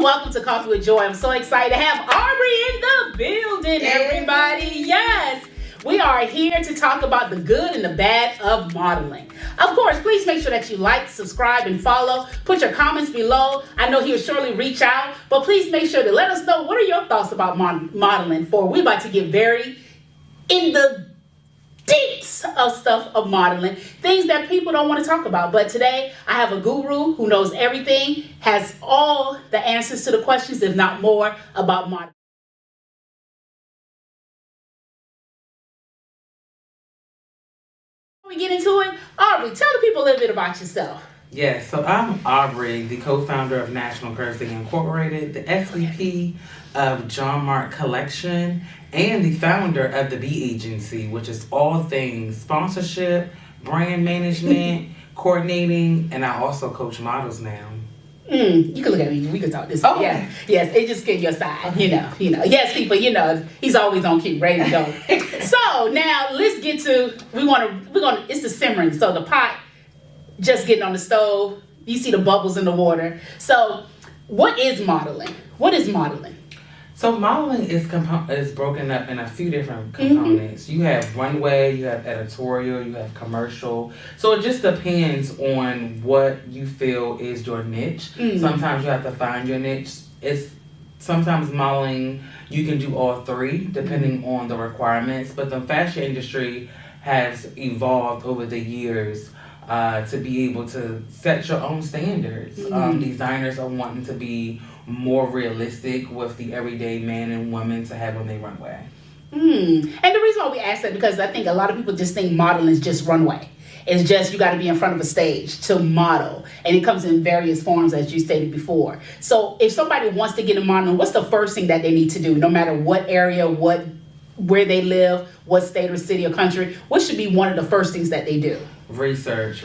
Welcome to Coffee with Joy. I'm so excited to have Aubrey in the building, everybody. Yes, we are here to talk about the good and the bad of modeling. Of course, please make sure that you like, subscribe, and follow. Put your comments below. I know he'll surely reach out, but please make sure to let us know what are your thoughts about modeling. For we're about to get very in the deeps of stuff of modeling, things that people don't want to talk about. But today I have a guru who knows everything, has all the answers to the questions, if not more, about modeling. Before we get into it, Aubrey, tell the people a little bit about yourself. Yes, so I'm Aubrey, the co-founder of National Currency Incorporated, the SVP of John Mark Collection, and the founder of the B Agency, which is all things sponsorship, brand management, coordinating, and I also coach models now. You can look at me. We can talk this. Oh. Yeah. Yes, it just get your side. You know. Yes, people. He's always on cue, ready to go. So now let's get to. We're gonna. It's the simmering. So the pot just getting on the stove. You see the bubbles in the water. So, what is modeling? What is modeling? So modeling is broken up in a few different components. You have runway, you have editorial, you have commercial. So it just depends on what you feel is your niche. Sometimes you have to find your niche. Sometimes modeling, you can do all three depending on the requirements. But the fashion industry has evolved over the years to be able to set your own standards. Designers are wanting to be more realistic with the everyday man and woman to have on their runway. And the reason why we ask that, because I think a lot of people just think modeling is just runway. It's just you got to be in front of a stage to model, and it comes in various forms, as you stated before. So if somebody wants to get into modeling, what's the first thing that they need to do, no matter what area, where they live, what state or city or country? What should be one of the first things that they do? Research.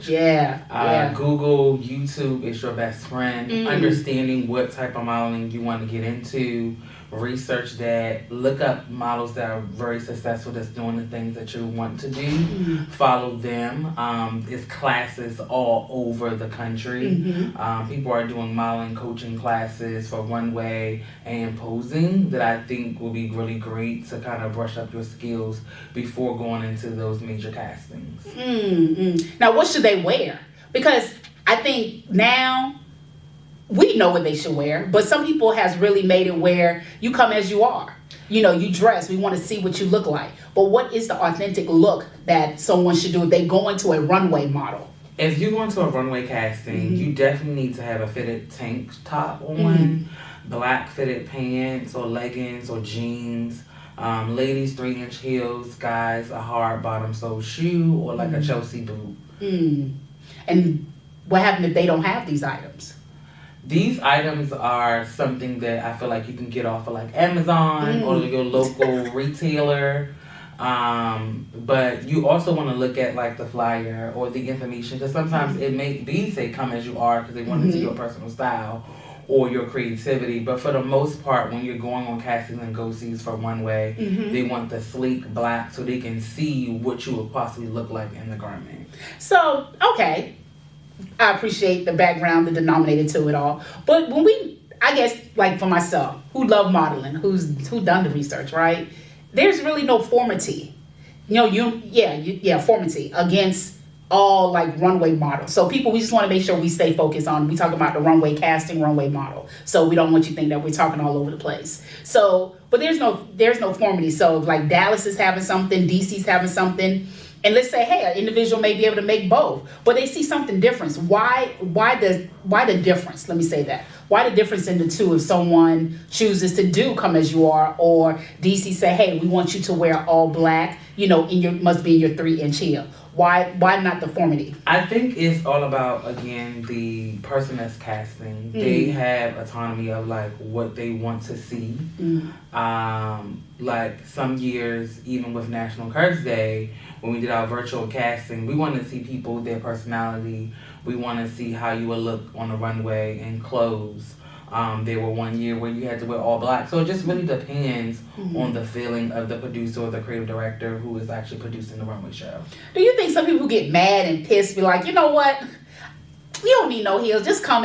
Yeah. Google, YouTube is your best friend. Understanding what type of modeling you want to get into. Research that. Look up models that are very successful that's doing the things that you want to do. Follow them. It's classes all over the country. People are doing modeling coaching classes for runway and posing that I think will be really great to kind of brush up your skills before going into those major castings. Now, what should they wear? Because I think now we know what they should wear, but some people has really made it where you come as you are. You dress. We want to see what you look like. But what is the authentic look that someone should do if they go into a runway model? If you go into a runway casting, you definitely need to have a fitted tank top on, black fitted pants or leggings or jeans. Ladies, 3-inch heels. Guys, a hard bottom sole shoe or like a Chelsea boot. And what happens if they don't have these items? These items are something that I feel like you can get off of like Amazon or your local retailer. But you also want to look at like the flyer or the information, because sometimes it may be say come as you are because they want to see your personal style or your creativity. But for the most part, when you're going on castings and go-sees for runway, they want the sleek black so they can see what you would possibly look like in the garment. So, okay. I appreciate the background, the denominator to it all. But I guess, like for myself, who love modeling, who done the research, right? There's really no formality. Formality against all like runway models. So people, we just want to make sure we stay focused on, we talk about the runway casting, runway model. So we don't want you to think that we're talking all over the place. So, but there's no formality. So like Dallas is having something, DC's having something. And let's say, hey, an individual may be able to make both, but they see something different. Why the difference? Let me say that. Why the difference in the two if someone chooses to do come as you are, or DC say, hey, we want you to wear all black, must be in your 3-inch heel. Why not the formality? I think it's all about, again, the person that's casting. They have autonomy of like what they want to see. Like some years, even with National Curves Day, when we did our virtual casting, we wanted to see people, their personality. We want to see how you would look on the runway in clothes. There were one year where you had to wear all black. So it just really depends on the feeling of the producer or the creative director who is actually producing the runway show. Do you think some people get mad and pissed, be like, you know what? You don't need no heels. Just come.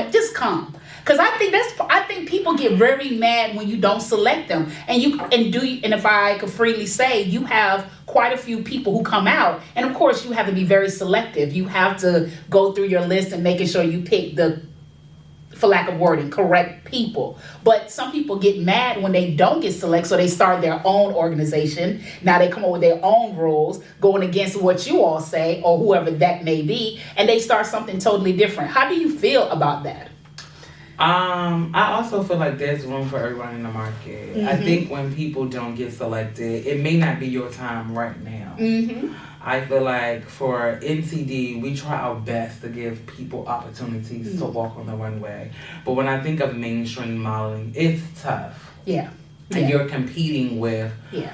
Because I think people get very mad when you don't select them, and if I could freely say, you have quite a few people who come out, and of course you have to be very selective. You have to go through your list and making sure you pick the, for lack of wording, correct people. But some people get mad when they don't get selected, so they start their own organization. Now they come up with their own rules, going against what you all say, or whoever that may be, and they start something totally different. How do you feel about that? I also feel like there's room for everyone in the market. I think when people don't get selected, it may not be your time right now. I feel like for NCD, we try our best to give people opportunities to walk on the runway. But when I think of mainstream modeling, it's tough. Yeah. And you're competing with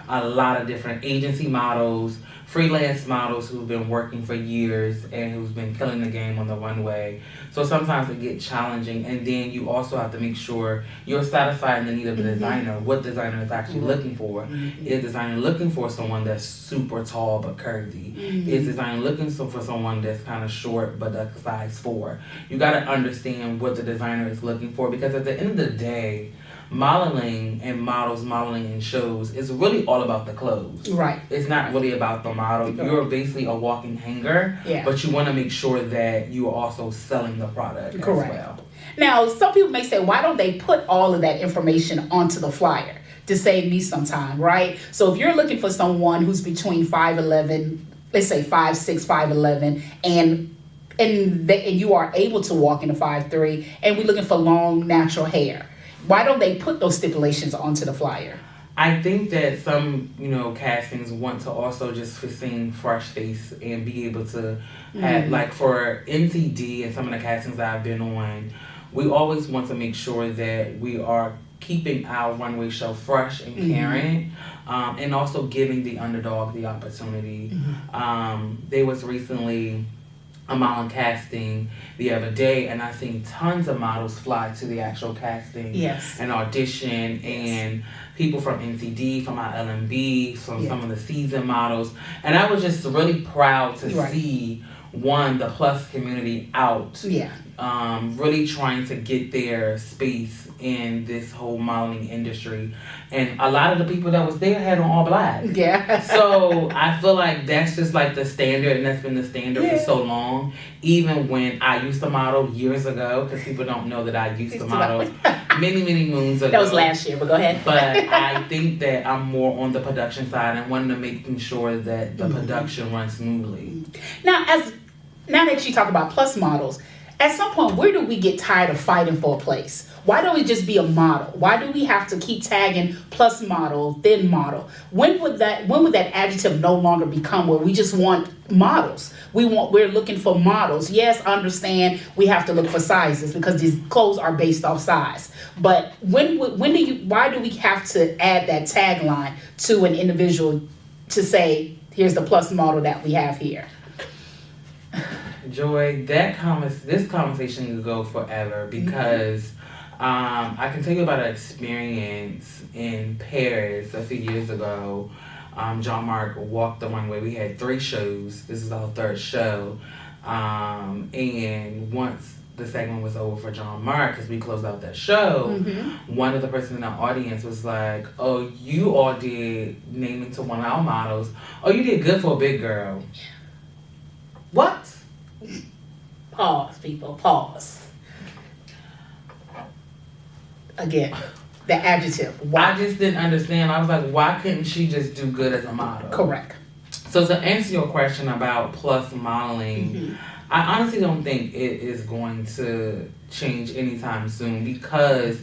a lot of different agency models, freelance models who've been working for years and who's been killing the game on the runway. So sometimes it gets challenging, and then you also have to make sure you're satisfying the need of the designer. What designer is actually looking for? Is designer looking for someone that's super tall but curvy? Is designer looking for someone that's kind of short but a size 4? You got to understand what the designer is looking for, because at the end of the day, modeling and models modeling in shows is really all about the clothes. Right. It's not really about the model. You're basically a walking hanger, but you want to make sure that you are also selling the product as well. Now, some people may say, why don't they put all of that information onto the flyer to save me some time, right? So if you're looking for someone who's between 5'11", let's say 5'6", 5'11", and you are able to walk in a 5'3", and we're looking for long natural hair, why don't they put those stipulations onto the flyer? I think that some, castings want to also just sing fresh face and be able to have, like for NCD and some of the castings that I've been on, we always want to make sure that we are keeping our runway show fresh and current, and also giving the underdog the opportunity. There was recently a model casting the other day, and I seen tons of models fly to the actual casting and audition, and people from NCD, from our LMB, from some of the seasoned models, and I was just really proud to see the plus community out, really trying to get their space in this whole modeling industry. And a lot of the people that was there had on all black. So I feel like that's just like the standard, and that's been the standard for so long. Even when I used to model years ago, because people don't know that I used to model many, many moons ago. That was last year, but go ahead. But I think that I'm more on the production side and wanting to making sure that the production runs smoothly. Now that you talk about plus models, at some point, where do we get tired of fighting for a place? Why don't we just be a model? Why do we have to keep tagging plus model, thin model? When would that adjective no longer become where we just want models? We're looking for models. Yes, understand we have to look for sizes because these clothes are based off size. But why do we have to add that tagline to an individual to say, here's the plus model that we have here? Joy, this conversation could go forever because I can tell you about an experience in Paris a few years ago. John Mark walked the runway. We had 3 shows. This is our 3rd show. And once the segment was over for John Mark, because we closed out that show, one of the persons in the audience was like, oh, you all did naming to one of our models. Oh, you did good for a big girl. What? Pause, people, pause. Again, the adjective. Why? I just didn't understand. I was like, why couldn't she just do good as a model? Correct. So to answer your question about plus modeling, I honestly don't think it is going to change anytime soon because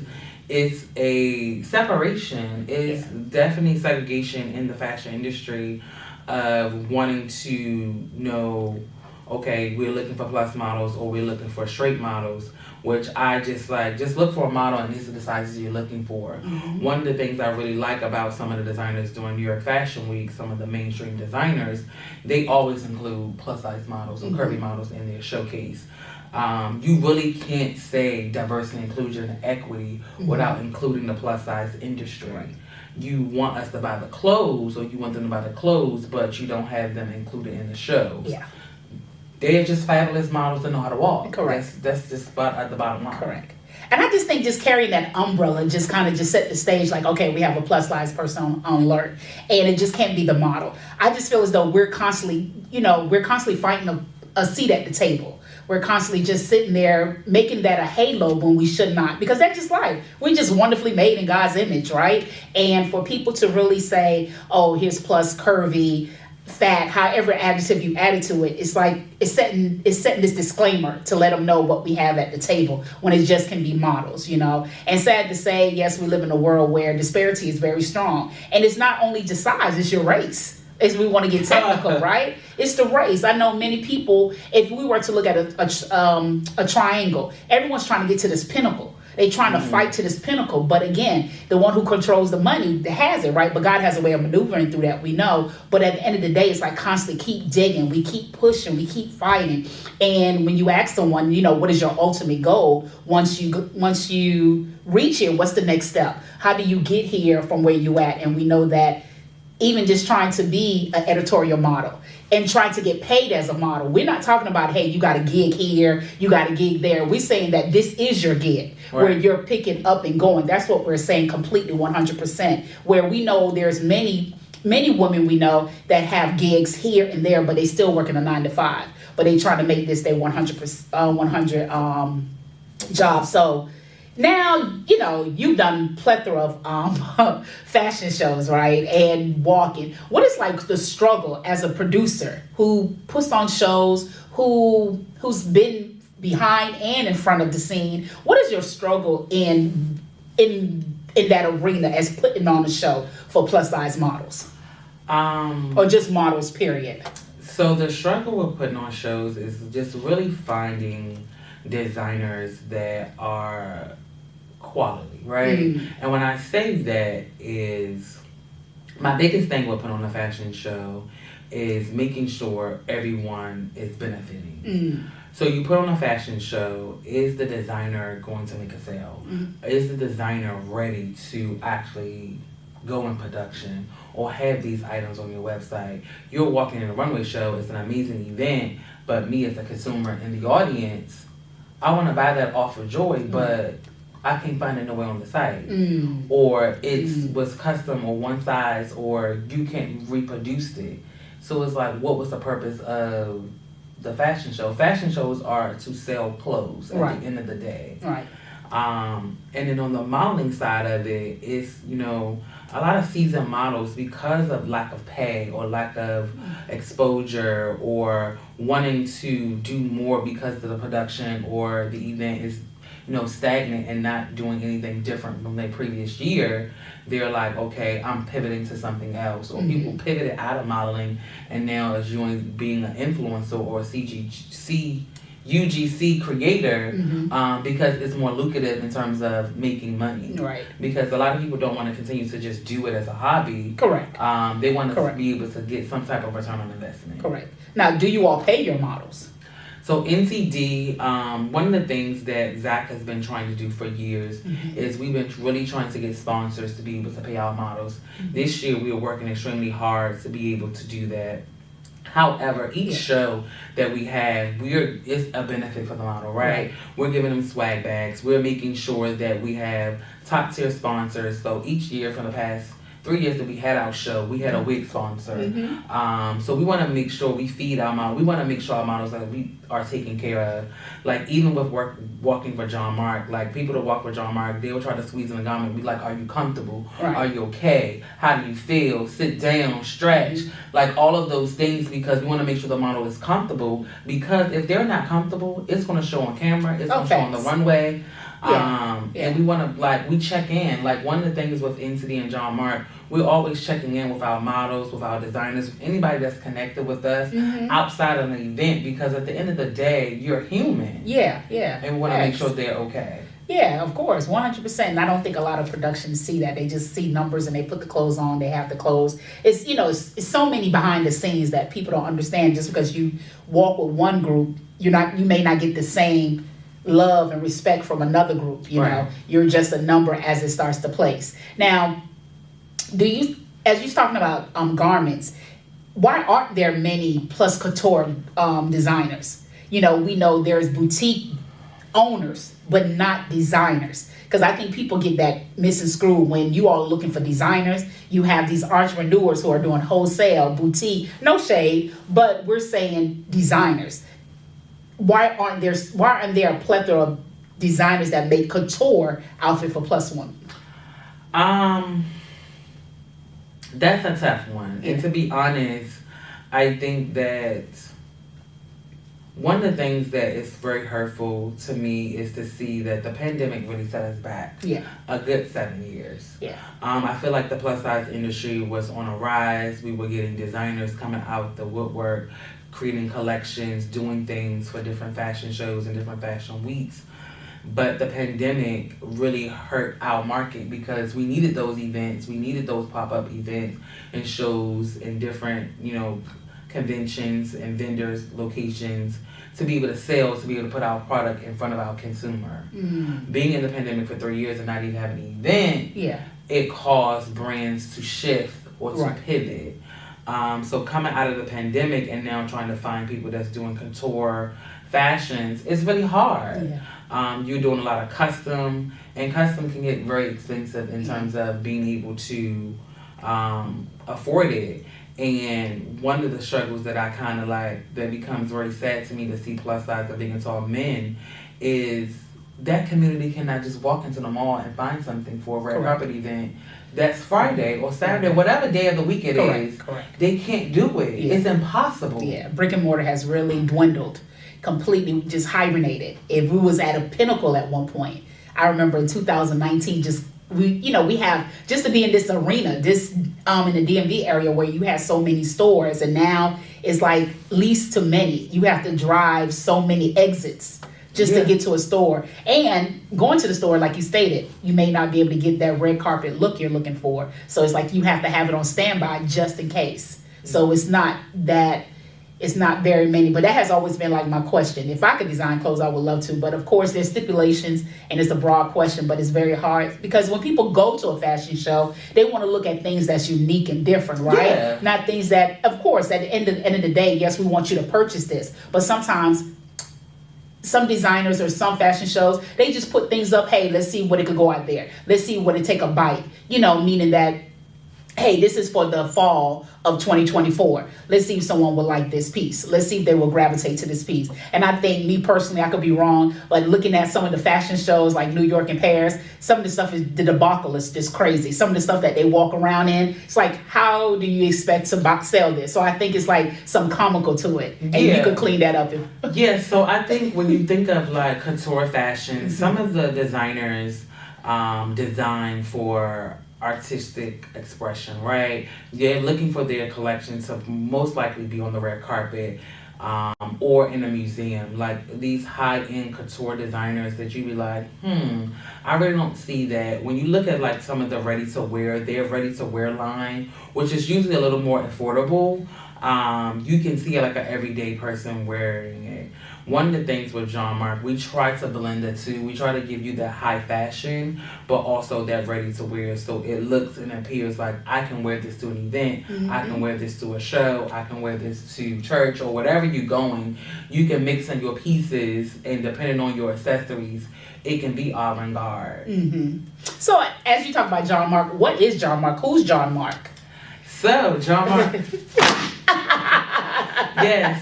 it's a separation. It's definitely segregation in the fashion industry of wanting to know, okay, we're looking for plus models or we're looking for straight models, which I just look for a model and these are the sizes you're looking for. One of the things I really like about some of the designers during New York Fashion Week, some of the mainstream designers, they always include plus size models and curvy models in their showcase. You really can't say diversity, inclusion, and equity without including the plus size industry. You want us to buy the clothes or you want them to buy the clothes, but you don't have them included in the shows. They're just fabulous models that know how to walk. Correct. That's just at the bottom line. Correct. And I just think just carrying that umbrella just kind of just set the stage like, okay, we have a plus size person on alert, and it just can't be the model. I just feel as though we're constantly fighting a seat at the table. We're constantly just sitting there making that a halo when we should not, because that's just life. We're just wonderfully made in God's image, right? And for people to really say, oh, here's plus curvy, fat, however adjective you added to it, it's like it's setting this disclaimer to let them know what we have at the table when it just can be models, And sad to say, yes, we live in a world where disparity is very strong, and it's not only just size, it's your race. As we want to get technical, right? It's the race. I know many people. If we were to look at a triangle, everyone's trying to get to this pinnacle. They're trying to fight to this pinnacle. But again, the one who controls the money has it, right? But God has a way of maneuvering through that, we know. But at the end of the day, it's like constantly keep digging. We keep pushing. We keep fighting. And when you ask someone, what is your ultimate goal? Once you reach it, what's the next step? How do you get here from where you at? And we know that even just trying to be an editorial model and trying to get paid as a model. We're not talking about, hey, you got a gig here, you got a gig there. We're saying that this is your gig, right, where you're picking up and going. That's what we're saying completely 100%, where we know there's many women we know that have gigs here and there, but they still working a 9 to 5, but they trying to make this their 100 job. So now, you've done plethora of fashion shows, right? And walking. What is like the struggle as a producer who puts on shows, who's been behind and in front of the scene? What is your struggle in that arena as putting on a show for plus size models? Or just models, period? So the struggle with putting on shows is just really finding designers that are quality, right? And when I say that, is my biggest thing with putting on a fashion show is making sure everyone is benefiting. So you put on a fashion show, is the designer going to make a sale? Is the designer ready to actually go in production or have these items on your website? You're walking in a runway show, it's an amazing event, but me as a consumer in the audience, I want to buy that off of Joy, but I can't find it nowhere on the site. Or it was custom or one size, or you can't reproduce it. So it's like, what was the purpose of the fashion show? Fashion shows are to sell clothes at the end of the day. Right. And then on the modeling side of it, it's, a lot of seasoned models, because of lack of pay or lack of exposure or wanting to do more because of the production or the event is stagnant and not doing anything different from their previous year, they're like, okay, I'm pivoting to something else. Or people pivoted out of modeling and now is doing being an influencer or UGC creator because it's more lucrative in terms of making money. Right. Because a lot of people don't want to continue to just do it as a hobby. Correct. They want to be able to get some type of return on investment. Correct. Now, do you all pay your models? So NCD, one of the things that Zach has been trying to do for years is we've been really trying to get sponsors to be able to pay our models. This year we are working extremely hard to be able to do that. However, each show that we have, it's a benefit for the model, right? We're giving them swag bags. We're making sure that we have top tier sponsors. So each year for the past 3 years that we had our show, we had a wig sponsor. So we want to make sure we feed our models. We want to make sure our models that we are taken care of. Like even with walking for John Mark, like people that walk for John Mark, they'll try to squeeze in the garment and be like, are you comfortable? Are you okay? How do you feel? Sit down, stretch. Like all of those things, because we want to make sure the model is comfortable, because if they're not comfortable, it's going to show on camera. It's going to show on the runway. And we want to, we check in. Like one of the things with NCD and John Mark, we're always checking in with our models, with our designers, with anybody that's connected with us outside of an event, because at the end of the day, you're human. And we want to make sure they're okay. Yeah, of course, 100%. And I don't think a lot of productions see that. They just see numbers and they put the clothes on. They have the clothes. It's it's so many behind the scenes that people don't understand. Just because you walk with one group, you may not get the same love and respect from another group. You know, you're just a number as it starts to place. Now, as you're talking about garments, why aren't there many plus couture designers? We know there's boutique owners, but not designers. Because I think people get that misconstrued when you all are looking for designers. You have these entrepreneurs who are doing wholesale, boutique, no shade, but we're saying designers. Why aren't there a plethora of designers that make couture outfit for plus one? That's a tough one. Yeah. And to be honest, I think that one of the things that is very hurtful to me is to see that the pandemic really set us back a good 7 years. Yeah. I feel like the plus size industry was on a rise. We were getting designers coming out the woodwork, creating collections, doing things for different fashion shows and different fashion weeks. But the pandemic really hurt our market because we needed those events. We needed those pop-up events and shows and different, conventions and vendors, locations to be able to sell, to be able to put our product in front of our consumer. Being in the pandemic for 3 years and not even having an event, it caused brands to shift or to pivot. So coming out of the pandemic and now trying to find people that's doing couture fashions, it's really hard. You're doing a lot of custom, and custom can get very expensive in terms of being able to afford it. And one of the struggles that I kind of like, that becomes very sad to me to see plus size and big and tall men, is that community cannot just walk into the mall and find something for a red carpet event that's Friday or Saturday, whatever day of the week it is. They can't do it. It's impossible. Brick and mortar has really dwindled, completely just hibernated. If we was at a pinnacle at one point, I remember in 2019, we have, just to be in this arena, this in the DMV area where you have so many stores, and now it's like least to many. You have to drive so many exits just to get to a store. And going to the store, like you stated, you may not be able to get that red carpet look you're looking for. So it's like you have to have it on standby just in case. So it's not very many, but that has always been like my question. If I could design clothes, I would love to. But of course, there's stipulations, and it's a broad question, but it's very hard because when people go to a fashion show, they want to look at things that's unique and different, right? Not things that, of course, at the end of the day, yes, we want you to purchase this, but sometimes some designers or some fashion shows, they just put things up. Hey, let's see what it could go out there. Let's see what it take a bite. Meaning that, hey, this is for the fall of 2024. Let's see if someone will like this piece. Let's see if they will gravitate to this piece. And I think, me personally, I could be wrong, but looking at some of the fashion shows like New York and Paris, some of the stuff the debacle is just crazy. Some of the stuff that they walk around in, it's like, how do you expect to sell this? So I think it's like some comical to it. And you could clean that up. So I think when you think of like couture fashion, some of the designers design for artistic expression, right? They're looking for their collection to most likely be on the red carpet or in a museum. Like these high-end couture designers that you be like, I really don't see that. When you look at like some of the ready-to-wear, their ready-to-wear line, which is usually a little more affordable, you can see like an everyday person wearing it. One of the things with John Mark, we try to blend the two. We try to give you that high fashion, but also that ready to wear. So it looks and appears like I can wear this to an event. I can wear this to a show. I can wear this to church or whatever you're going. You can mix in your pieces, and depending on your accessories, it can be avant-garde. So as you talk about John Mark, what is John Mark? Who's John Mark? So John Mark...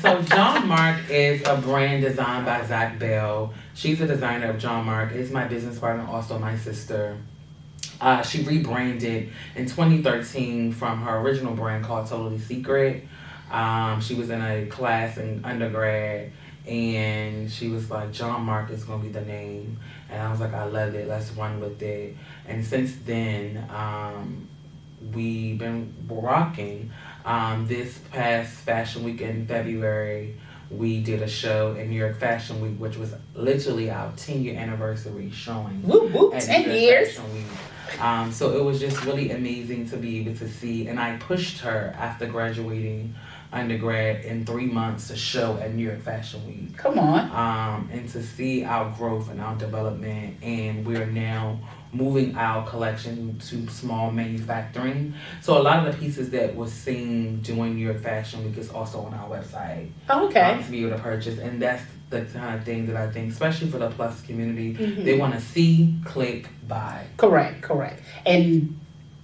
so John Mark is a brand designed by Zach Bell. She's the designer of John Mark. Is my business partner, also my sister. She rebranded in 2013 from her original brand called Totally Secret. She was in a class in undergrad, and she was like, John Mark is going to be the name. And I was like, I love it. Let's run with it. And since then, we've been rocking. This past Fashion Week in February, we did a show in New York Fashion Week, which was literally our 10-year anniversary showing. Whoop, whoop, 10 years. Fashion Week. So it was just really amazing to be able to see. And I pushed her after graduating undergrad in 3 months to show at New York Fashion Week. Come on. And to see our growth and our development, and we're now moving our collection to small manufacturing. So a lot of the pieces that was seen during New York Fashion Week is also on our website. Oh, okay. To be able to purchase, and that's the kind of thing that I think, especially for the plus community, Mm-hmm. they want to see, click, buy. Correct. And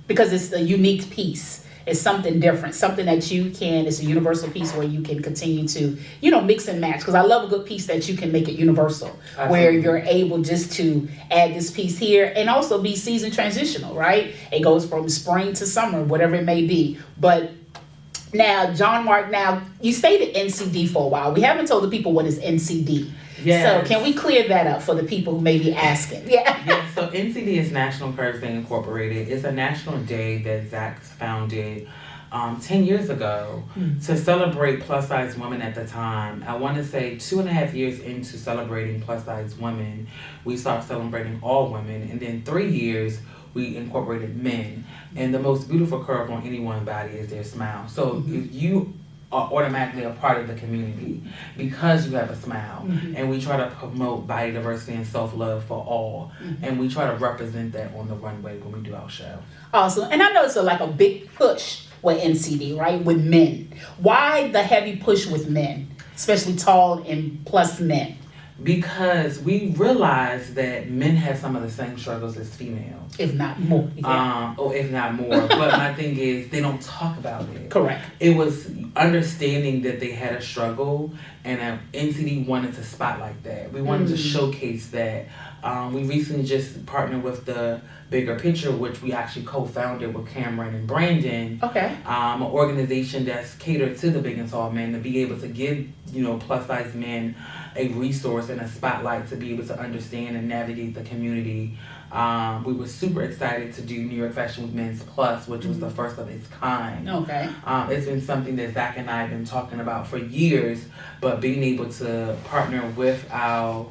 because it's a unique piece. It's something different, something that it's a universal piece where you can continue to, mix and match. Because I love a good piece that you can make it universal, Absolutely. where you're able just to add this piece here and also be season transitional, right? It goes from spring to summer, whatever it may be. But now, John Mark, you stated NCD for a while. We haven't told the people what is NCD. Yes. So can we clear that up for the people who may be asking? Yeah, so NCD is National Curves Day Incorporated. It's a national day that Zach founded 10 years ago to celebrate plus size women at the time. I want to say 2.5 years into celebrating plus size women, we started celebrating all women. And then 3 years, we incorporated men. And the most beautiful curve on anyone's body is their smile. So if you are automatically a part of the community because you have a smile. And we try to promote body diversity and self-love for all. And we try to represent that on the runway when we do our show. Awesome. And I know it's a big push with NCD, right? With men. Why the heavy push with men, especially tall and plus men? Because we realize that men have some of the same struggles as females. If not more. Yeah. Or if not more. But my thing is, they don't talk about it. Correct. It was understanding that they had a struggle, and NCD wanted to spotlight that. We wanted to showcase that. We recently just partnered with the Bigger Picture, which we actually co-founded with Cameron and Brandon. Okay. An organization that's catered to the big and tall men to be able to give, plus size men a resource and a spotlight to be able to understand and navigate the community. We were super excited to do New York Fashion Week Men's Plus, which was the first of its kind. Okay. It's been something that Zach and I have been talking about for years, but being able to partner with our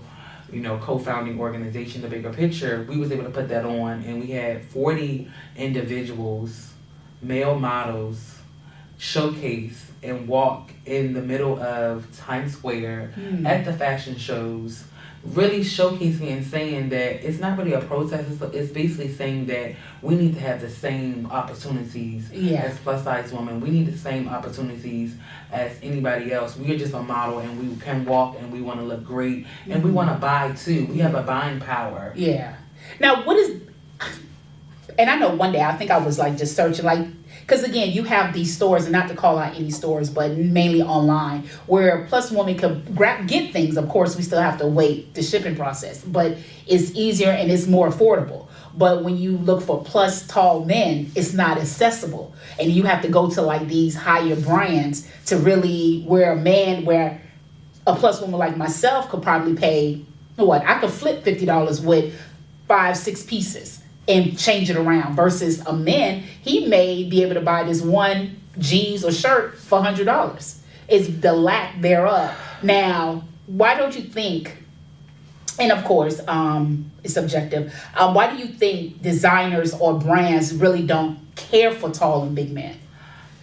co-founding organization, The Bigger Picture, we was able to put that on, and we had 40 individuals, male models, showcase and walk in the middle of Times Square at the fashion shows, really showcasing and saying that it's not really a protest, it's basically saying that we need to have the same opportunities as plus size women. We need the same opportunities as anybody else. We are just a model, and we can walk, and we want to look great, and we want to buy too. We have a buying power. Yeah. Now, and I know one day, I think I was just searching, because again, you have these stores, and not to call out any stores, but mainly online, where plus women could get things. Of course, we still have to wait the shipping process, but it's easier and it's more affordable. But when you look for plus tall men, it's not accessible, and you have to go to these higher brands to really where a plus woman like myself could probably pay I could flip $50 with 5-6 pieces and change it around, versus a man, he may be able to buy this one jeans or shirt for $100. It's the lack thereof. Now, why don't you think, and of course, it's subjective, why do you think designers or brands really don't care for tall and big men?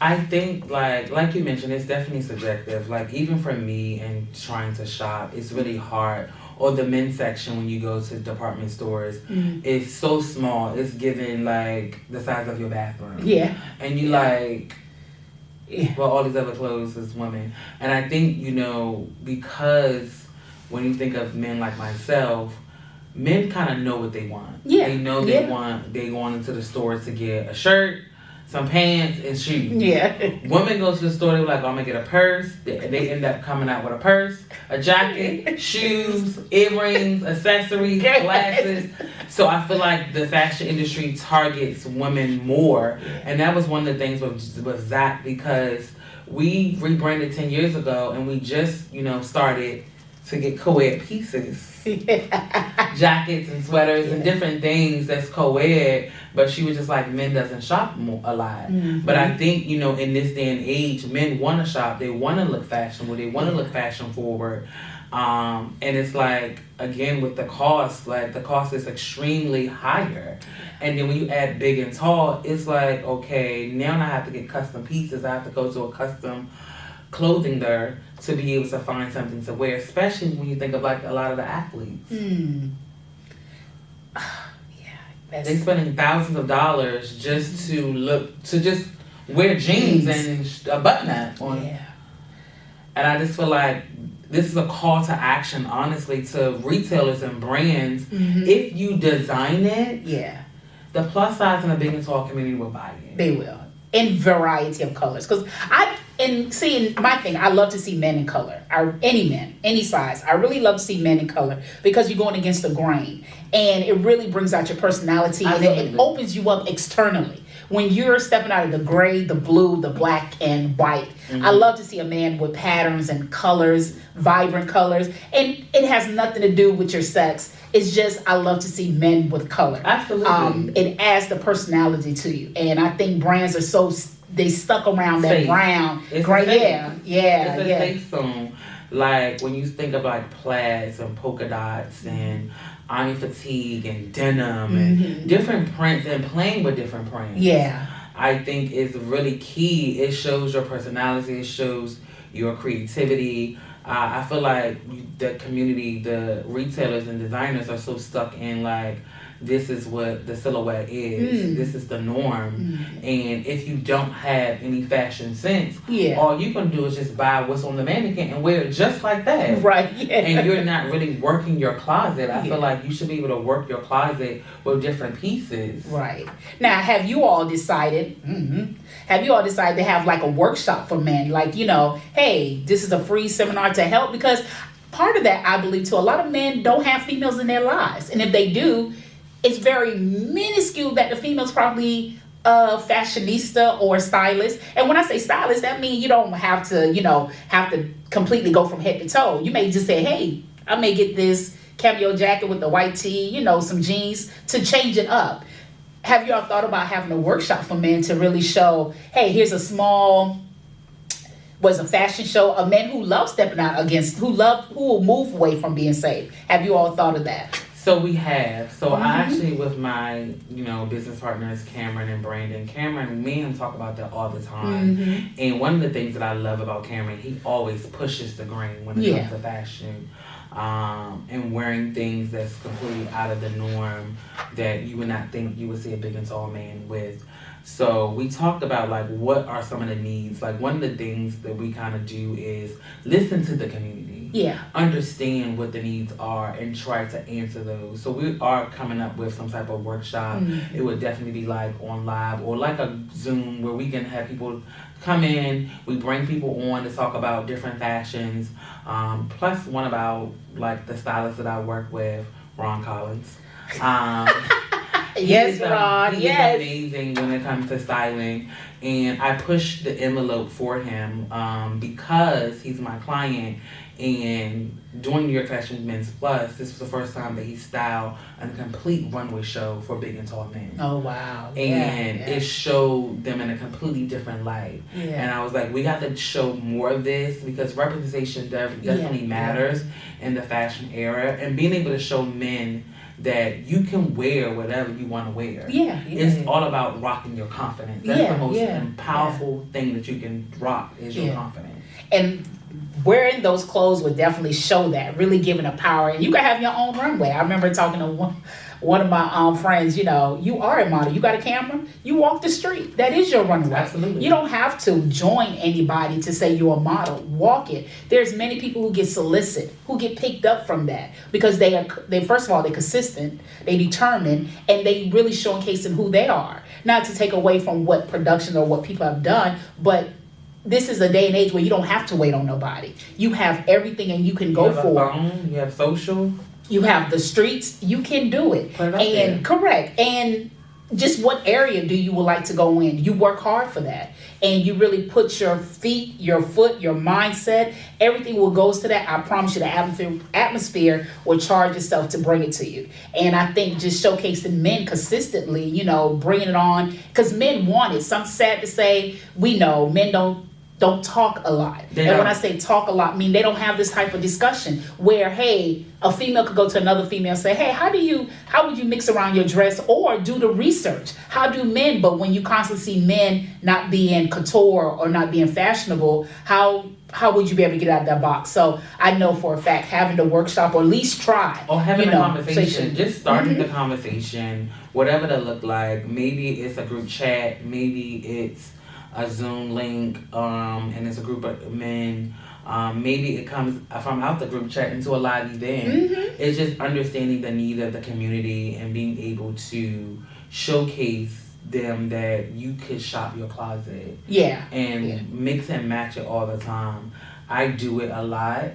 I think, like you mentioned, it's definitely subjective. Even for me and trying to shop, it's really hard. Or the men's section when you go to department stores, it's so small. It's given the size of your bathroom. Yeah. And you well, all these other clothes is women. And I think, because when you think of men like myself, men kind of know what they want. Yeah. They know they going into the store to get a shirt, some pants, and shoes. Yeah. Women go to the store, they're like, I'm going to get a purse. They end up coming out with a purse, a jacket, shoes, earrings, accessories, glasses. So I feel like the fashion industry targets women more. And that was one of the things with Zach, because we rebranded 10 years ago, and we just, started to get co-ed pieces. Jackets and sweaters and different things that's co-ed, but she was just like, men doesn't shop a lot. But I think, in this day and age, men want to shop, they want to look fashionable, they want to look fashion forward. And it's again, with the cost, the cost is extremely higher. And then when you add big and tall, it's okay, now I have to get custom pieces, I have to go to a custom clothing there to be able to find something to wear, especially when you think of like a lot of the athletes. They spending thousands of dollars just to just wear jeans and a button up on. Yeah. And I just feel like this is a call to action, honestly, to retailers and brands. If you design it, the plus size and the big and tall community will buy it. They will. In variety of colors. Because my thing, I love to see men in color. Any men, any size. I really love to see men in color because you're going against the grain. And it really brings out your personality. Absolutely. And it opens you up externally. When you're stepping out of the gray, the blue, the black, and white. I love to see a man with patterns and colors, vibrant colors. And it has nothing to do with your sex. It's just, I love to see men with color. Absolutely. It adds the personality to you. And I think brands are they stuck around that brown, gray. It's a safe zone. Like when you think of like plaids and polka dots and army fatigue and denim and different prints and playing with different prints. Yeah. I think is really key. It shows your personality. It shows your creativity. I feel like the community, the retailers and designers are so stuck in like, this is what the silhouette is. This is the norm. And if you don't have any fashion sense, all you can do is just buy what's on the mannequin and wear it just like that. Right. Yeah. And you're not really working your closet. I feel like you should be able to work your closet with different pieces. Right. Now, have you all decided to have like a workshop for men? Like, hey, this is a free seminar to help, because part of that, I believe, too, a lot of men don't have females in their lives. And if they do, it's very minuscule that the female's probably a fashionista or stylist. And when I say stylist, that means you don't have to completely go from head to toe. You may just say, hey, I may get this cameo jacket with the white tee, some jeans to change it up. Have y'all thought about having a workshop for men to really show, hey, here's a fashion show of men who love stepping out who will move away from being safe? Have you all thought of that? So we have. So I actually, with my, business partners, Cameron and Brandon. Cameron, me and him talk about that all the time. And one of the things that I love about Cameron, he always pushes the grain when it comes to fashion. And wearing things that's completely out of the norm that you would not think you would see a big and tall man with. So we talked about like what are some of the needs. Like one of the things that we kind of do is listen to the community. Understand what the needs are and try to answer those. So we are coming up with some type of workshop. It would definitely be like on live or like a Zoom where we can have people come in. We bring people on to talk about different fashions. Plus one about like the stylist that I work with, Ron Collins. Yes, Ron. He is amazing when it comes to styling, and I push the envelope for him because he's my client. And during New York Fashion Men's Plus, this was the first time that he styled a complete runway show for big and tall men. Oh, wow. And it showed them in a completely different light. And I was like, we got to show more of this because representation definitely matters in the fashion era. And being able to show men that you can wear whatever you want to wear. It's all about rocking your confidence. That's the most powerful thing that you can rock is your confidence. And wearing those clothes would definitely show that, really giving a power. And you can have your own runway. I remember talking to one of my friends, you are a model. You got a camera, you walk the street. That is your runway. Absolutely. You don't have to join anybody to say you're a model. Walk it. There's many people who get solicited, who get picked up from that because they first of all, they're consistent, they determined, and they really showcasing who they are. Not to take away from what production or what people have done, but this is a day and age where you don't have to wait on nobody. You have everything and you can go for it. You have social. You have the streets. You can do it. And correct. And just what area do you would like to go in? You work hard for that. And you really put your feet, your foot, your mindset, everything will goes to that. I promise you the atmosphere will charge itself to bring it to you. And I think just showcasing men consistently, bringing it on. Because men want it. Some sad to say, we know men don't don't talk a lot. They and don't. when I say talk a lot, I mean they don't have this type of discussion where, hey, a female could go to another female and say, hey, how would you mix around your dress, or do the research? How do men, but when you constantly see men not being couture or not being fashionable, how would you be able to get out of that box? So I know for a fact having the workshop, or at least try. Or having a conversation, so just starting the conversation, whatever that look like. Maybe it's a group chat, maybe it's a Zoom link, and it's a group of men. Maybe it comes from out the group chat into a live event. It's just understanding the need of the community and being able to showcase them that you could shop your closet. And mix and match it all the time. I do it a lot,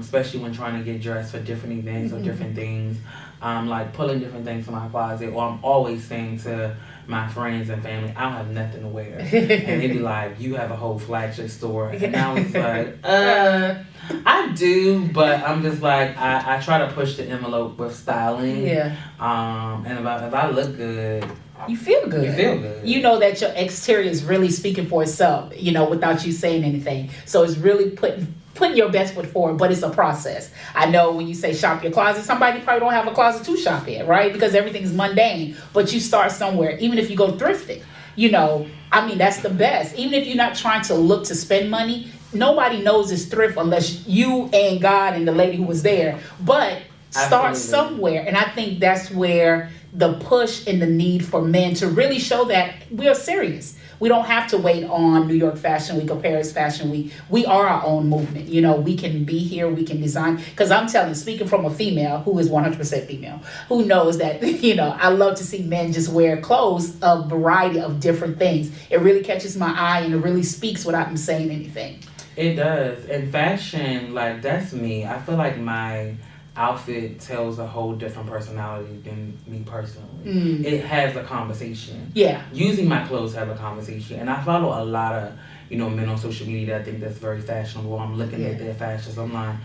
especially when trying to get dressed for different events or different things. Like pulling different things from my closet, or I'm always saying to my friends and family, I don't have nothing to wear. And they be like, you have a whole flagship store. And I was like, I do, but I'm just like, I try to push the envelope with styling. And if I look good, you feel good. You feel good. You know that your exterior is really speaking for itself, without you saying anything. So it's really putting your best foot forward, but it's a process. I know when you say shop your closet, somebody probably don't have a closet to shop in, right? Because everything's mundane, but you start somewhere. Even if you go thrifting, that's the best. Even if you're not trying to look to spend money, nobody knows it's thrift unless you and God and the lady who was there. But start somewhere, and I think that's where the push and the need for men to really show that we are serious. We don't have to wait on New York Fashion Week or Paris Fashion Week. We are our own movement. We can be here, we can design. Because I'm telling you, speaking from a female who is 100% female, who knows that, I love to see men just wear clothes, a variety of different things. It really catches my eye and it really speaks without them saying anything. It does. And fashion, that's me. I feel like my outfit tells a whole different personality than me personally. It has a conversation. Using my clothes have a conversation. And I follow a lot of, men on social media that I think that's very fashionable. I'm looking at their fashions. I'm like,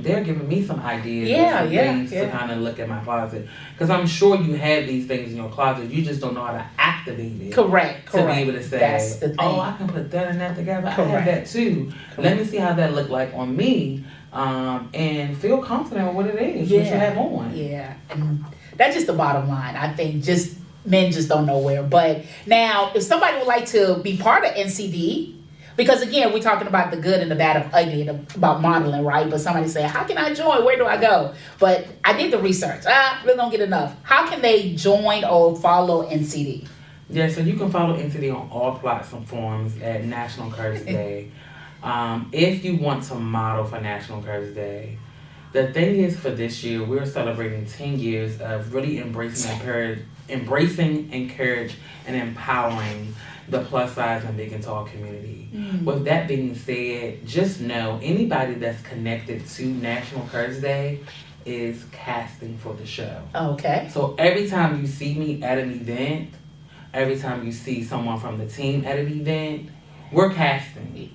they're giving me some ideas and things to kind of look at my closet. Because I'm sure you have these things in your closet. You just don't know how to activate it. Correct. To be able to say, that's the thing. Oh, I can put that and that together. I have that too. Let me see how that look like on me. And feel confident with what it is what you have on. And that's just the bottom line. I think men just don't know where. But now, if somebody would like to be part of NCD, because again, we're talking about the good and the bad of ugly and about modeling, right? But somebody say, how can I join? Where do I go? But I did the research. Really don't get enough. How can they join or follow NCD? Yeah, so you can follow NCD on all platforms at National Curves Day. If you want to model for National Curves Day, the thing is for this year, we're celebrating 10 years of really embracing, encourage, and empowering the plus size and big and tall community. With that being said, just know anybody that's connected to National Curves Day is casting for the show. Okay. So every time you see me at an event, every time you see someone from the team at an event, we're casting.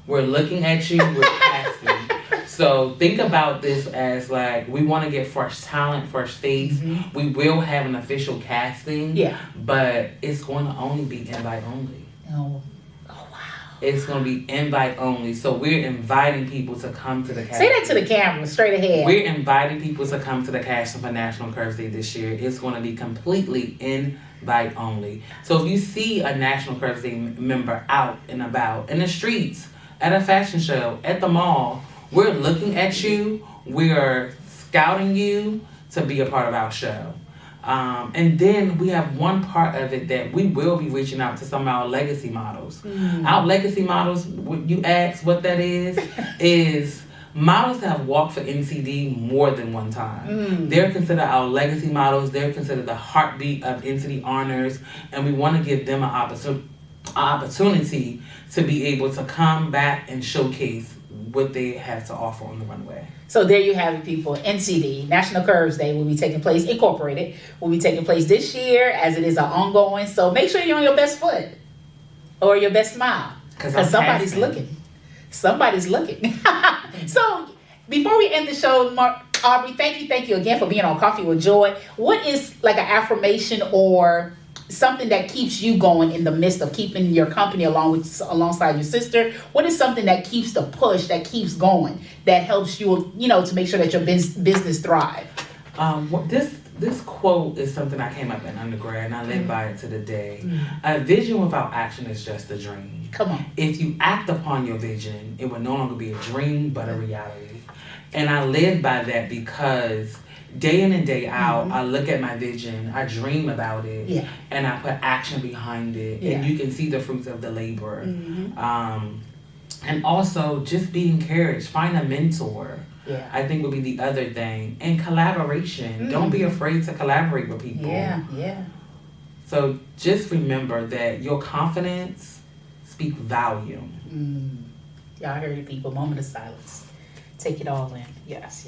We're looking at you, we're casting. So think about this as we want to get fresh talent, fresh face. We will have an official casting, but it's going to only be invite only. Oh wow. It's going to be invite only. So we're inviting people to come to the casting. Say that to the camera, straight ahead. We're inviting people to come to the casting for National Curves Day this year. It's going to be completely invite only. So if you see a National Curves Day member out and about in the streets, at a fashion show, at the mall, we're looking at you, we're scouting you to be a part of our show. And then we have one part of it that we will be reaching out to some of our legacy models. Our legacy models, you ask what that is models that have walked for NCD more than one time. They're considered our legacy models. They're considered the heartbeat of NCD honors. And we want to give them an opportunity to be able to come back and showcase what they have to offer on the runway. So there you have it, people. NCD, National Curves Day, will be taking place, Incorporated, will be taking place this year as it is an ongoing. So make sure you're on your best foot or your best smile because somebody's looking. Somebody's looking. So before we end the show, Aubrey, thank you again for being on Coffee with Joy. What is an affirmation or something that keeps you going in the midst of keeping your company alongside your sister? What is something that keeps the push, that keeps going, that helps you, to make sure that your business thrive? This quote is something I came up in undergrad, and I live by it to the day. A vision without action is just a dream. Come on. If you act upon your vision, it will no longer be a dream, but a reality. And I live by that because day in and day out, I look at my vision, I dream about it, and I put action behind it, and you can see the fruits of the labor. And also, just be encouraged. Find a mentor. I think would be the other thing. And collaboration. Don't be afraid to collaborate with people. So just remember that your confidence speaks volume. Y'all heard it, people. Moment of silence. Take it all in. Yes.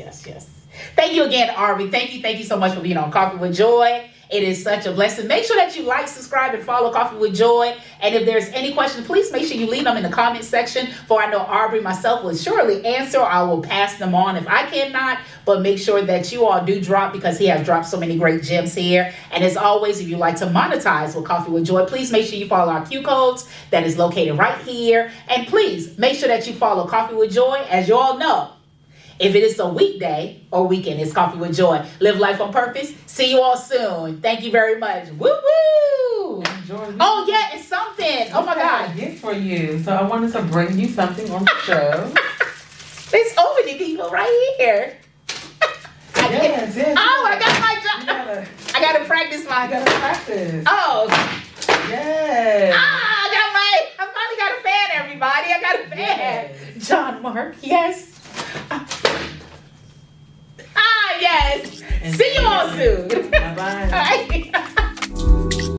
Thank you again, Aubrey. Thank you so much for being on Coffee with Joy. It is such a blessing. Make sure that you like, subscribe, and follow Coffee with Joy. And if there's any questions, please make sure you leave them in the comment section, for I know Aubrey myself will surely answer. I will pass them on if I cannot, but make sure that you all do drop, because he has dropped so many great gems here. And as always, if you'd like to monetize with Coffee with Joy, please make sure you follow our Q codes that is located right here. And please make sure that you follow Coffee with Joy. As you all know, if it is a weekday or weekend, it's Coffee with Joy. Live life on purpose. See you all soon. Thank you very much. Woo woo! Oh yeah, it's something. Oh my God. Gift for you. So I wanted to bring you something on the show. There's so many people right here. Yes. Oh, I got my job. I gotta practice my. You gotta practice. Oh. Yes. I finally got a fan, everybody. I got a fan. Yes. John Mark. Yes. Yes. And see you all soon. Bye-bye.